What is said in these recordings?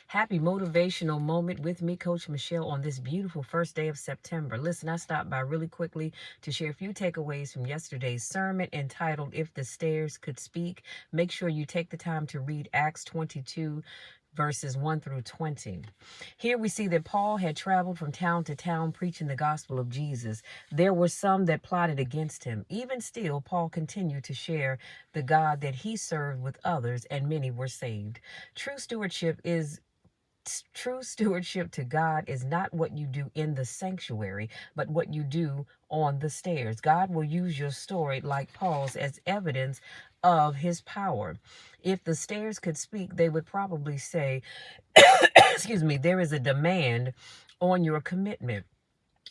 Happy motivational moment with me, Coach Michelle, on this beautiful first day of September. Listen, I stopped by really quickly to share a few takeaways from yesterday's sermon entitled, If the Stairs Could Speak. Make sure you take the time to read Acts 22, verses 1 through 20. Here we see that Paul had traveled from town to town preaching the gospel of Jesus. There were some that plotted against him. Even still, Paul continued to share the God that he served with others, and many were saved. True stewardship to God is not what you do in the sanctuary, but what you do on the stairs. God will use your story, like Paul's, as evidence of his power. If the stairs could speak, they would probably say, excuse me, there is a demand on your commitment.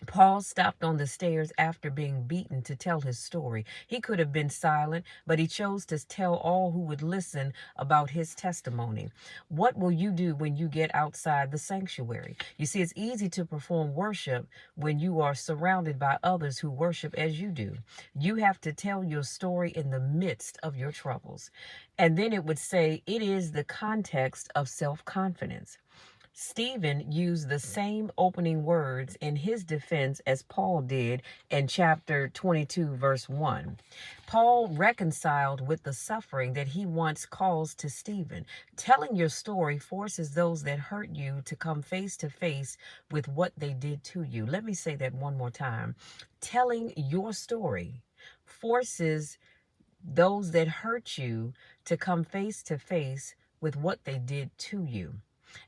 Paul stopped on the stairs after being beaten to tell his story. He could have been silent, but he chose to tell all who would listen about his testimony. What will you do when you get outside the sanctuary? You see, it's easy to perform worship when you are surrounded by others who worship as you do. You have to tell your story in the midst of your troubles. And then it would say, it is the context of self-confidence. Stephen used the same opening words in his defense as Paul did in chapter 22, verse 1. Paul reconciled with the suffering that he once caused to Stephen. Telling your story forces those that hurt you to come face to face with what they did to you. Let me say that one more time. Telling your story forces those that hurt you to come face to face with what they did to you.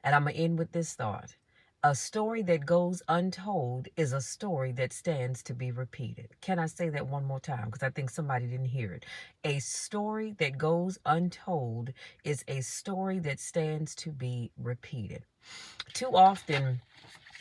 And I'm going to end with this thought. A story that goes untold is a story that stands to be repeated. Can I say that one more time? Because I think somebody didn't hear it. A story that goes untold is a story that stands to be repeated. Too often,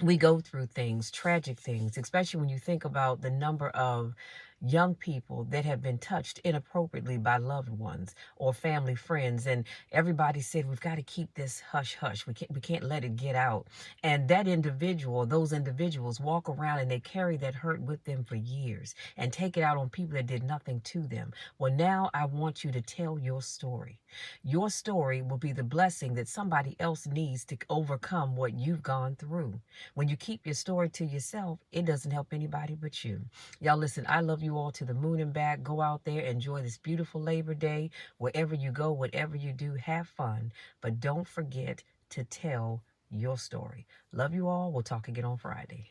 we go through things, tragic things, especially when you think about the number of young people that have been touched inappropriately by loved ones or family friends, and everybody said we've got to keep this hush hush, we can't let it get out. And those individuals walk around and they carry that hurt with them for years and take it out on people that did nothing to them. Well, now I want you to tell your story. Your story will be the blessing that somebody else needs to overcome what you've gone through. When you keep your story to yourself, it doesn't help anybody but you. Y'all, listen, I love you all to the moon and back. Go out there, enjoy this beautiful Labor Day. Wherever you go, whatever you do, have fun. But don't forget to tell your story. Love you all. We'll talk again on Friday.